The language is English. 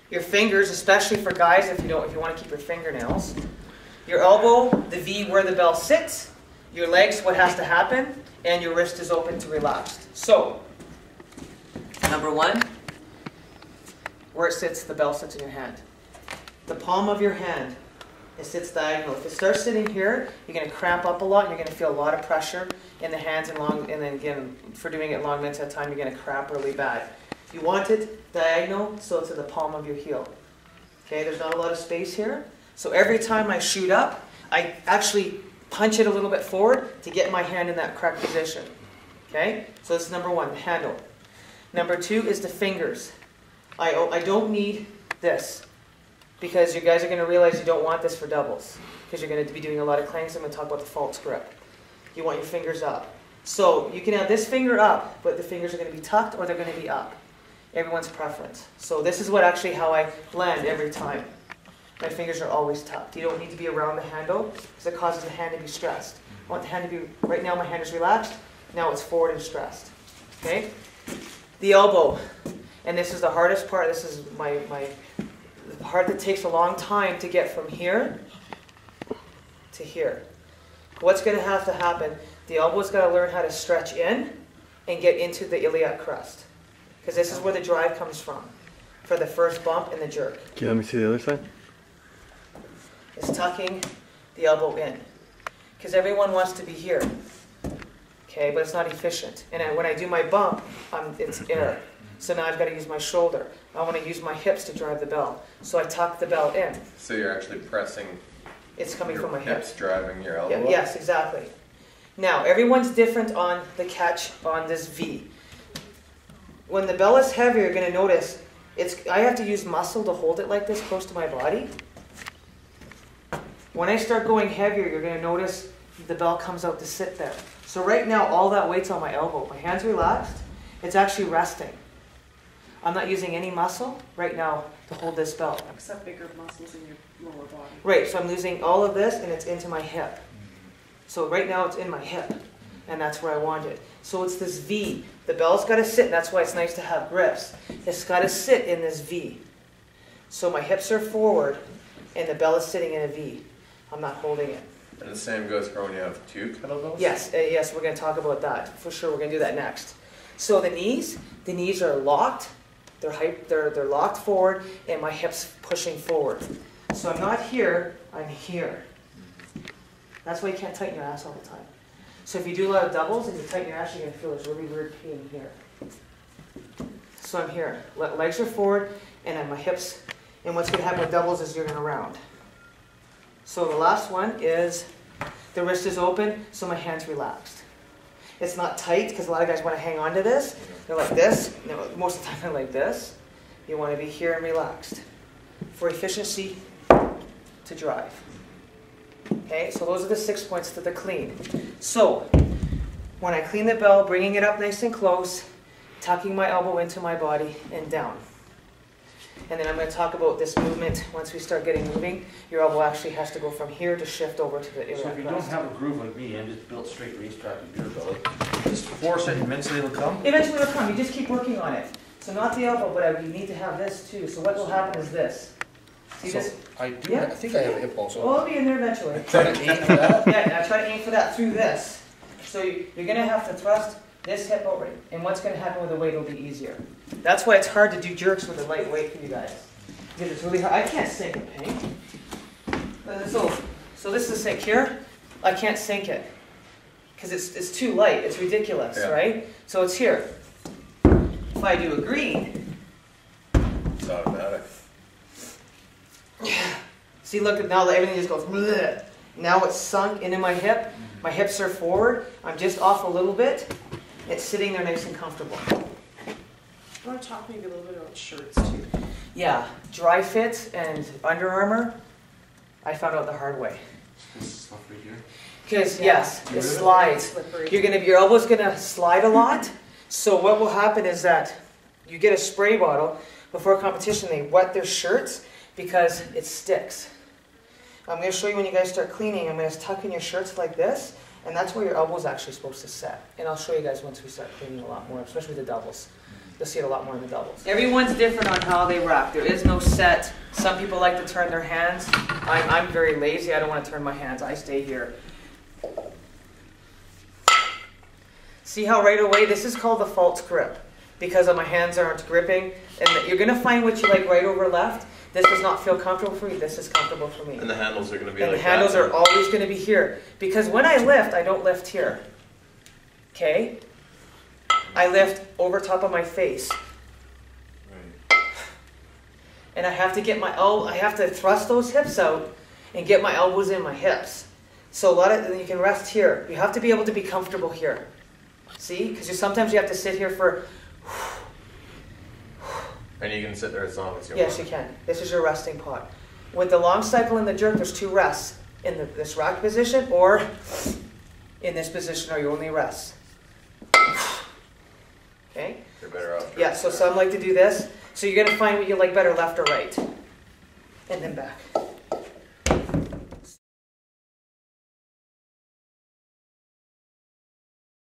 Your fingers, especially for guys, if you want to keep your fingernails. Your elbow, the V where the bell sits. Your legs, what has to happen, and your wrist is open to relaxed. So, number one, where it sits, the bell sits in your hand. The palm of your hand, it sits diagonal. If it starts sitting here, you're going to cramp up a lot, and you're going to feel a lot of pressure in the hands, and then again, for doing it long minutes at a time, you're going to cramp really bad. You want it diagonal, so it's in the palm of your heel. Okay, there's not a lot of space here. So every time I shoot up, I actually punch it a little bit forward to get my hand in that correct position. Okay, so that's number one, the handle. Number two is the fingers. I don't need this, because you guys are going to realize you don't want this for doubles, because you're going to be doing a lot of clanks. I'm going to talk about the false grip. You want your fingers up. So you can have this finger up, but the fingers are going to be tucked or they're going to be up. Everyone's preference. So this is how I land every time. My fingers are always tucked. You don't need to be around the handle, because it causes the hand to be stressed. I want the hand to be, right now my hand is relaxed, now it's forward and stressed. Okay? The elbow. And this is the hardest part. This is the part that takes a long time to get from here to here. What's going to have to happen? The elbow's got to learn how to stretch in and get into the iliac crest. Because this is where the drive comes from, for the first bump and the jerk. Okay, let me see the other side. It's tucking the elbow in. Because everyone wants to be here. Okay, but it's not efficient. And when I do my bump, it's air. So now I've got to use my shoulder. I want to use my hips to drive the bell. So I tuck the bell in. So you're actually pressing. It's coming from my hips, hip. driving your elbow. Yeah, yes, exactly. Now, everyone's different on the catch on this V. When the bell is heavier, you're going to notice I have to use muscle to hold it like this close to my body. When I start going heavier, you're going to notice the bell comes out to sit there. So right now, all that weight's on my elbow. My hand's relaxed. It's actually resting. I'm not using any muscle right now to hold this bell. Except bigger muscles in your lower body. Right, so I'm losing all of this, and it's into my hip. So right now, it's in my hip, and that's where I want it. So it's this V. The bell's got to sit, and that's why it's nice to have grips. It's got to sit in this V. So my hips are forward, and the bell is sitting in a V. I'm not holding it. And the same goes for when you have two kettlebells? Yes, yes, we're going to talk about that. For sure, we're going to do that next. So the knees are locked. They're locked forward, and my hips pushing forward. So I'm not here, I'm here. That's why you can't tighten your ass all the time. So if you do a lot of doubles and you tighten your ass, you're going to feel this really weird pain here. So I'm here. Legs are forward, and then my hips. And what's going to happen with doubles is you're going to round. So the last one is the wrist is open, so my hand's relaxed. It's not tight, because a lot of guys want to hang on to this. They're like this. No, most of the time they're like this. You want to be here and relaxed. For efficiency, to drive. Okay, so those are the 6 points to the clean. So, when I clean the bell, bringing it up nice and close, tucking my elbow into my body, and down. And then I'm going to talk about this movement. Once we start getting moving, your elbow actually has to go from here to shift over to the iliac crest. So if you don't have a groove like me and just built straight racetrack with your belly, just force it and eventually it'll come? Eventually it'll come. You just keep working on it. So not the elbow, but you need to have this too. So what will happen is this. See so this? I do. Yeah. I think I have a hip also. Oh, it'll be in there eventually. Try to aim for that. Yeah, now try to aim for that through this. So you're going to have to thrust this hip over. And what's going to happen with the weight will be easier. That's why it's hard to do jerks with a light weight for you guys. Because it's really hard. I can't sink it, Pink. So this is a sink here. I can't sink it. Because it's too light. It's ridiculous, yeah. Right? So it's here. If I do a green. It's automatic. See, look, now everything just goes, bleh. Now it's sunk into my hip. My hips are forward. I'm just off a little bit. It's sitting there nice and comfortable. I want to talk maybe a little bit about shirts too. Yeah, dry fits and Under Armour, I found out the hard way. This stuff right here. Because yes, it slides. Your elbow's gonna slide a lot. So what will happen is that you get a spray bottle before competition. They wet their shirts because it sticks. I'm going to show you when you guys start cleaning. I'm going to tuck in your shirts like this, and that's where your elbow's actually supposed to set. And I'll show you guys once we start cleaning a lot more, especially the doubles. You'll see it a lot more in the doubles. Everyone's different on how they rack. There is no set. Some people like to turn their hands. I'm very lazy. I don't want to turn my hands. I stay here. See how right away, this is called the false grip because my hands aren't gripping. And you're going to find what you like right over left. This does not feel comfortable for me. This is comfortable for me. And the handles are going to be and like the handles that. are always going to be here. Because when I lift, I don't lift here. Okay? I lift over top of my face. Right. And I have to get my I have to thrust those hips out and get my elbows in my hips. So you can rest here. You have to be able to be comfortable here. See? Because sometimes you have to sit here for... And you can sit there as long as you want. Yes, you can. This is your resting pot. With the long cycle and the jerk, there's 2 rests. In this rack position or in this position are your only rests. Okay? You're better off. Yeah, so some like to do this. So you're going to find what you like better, left or right. And then back.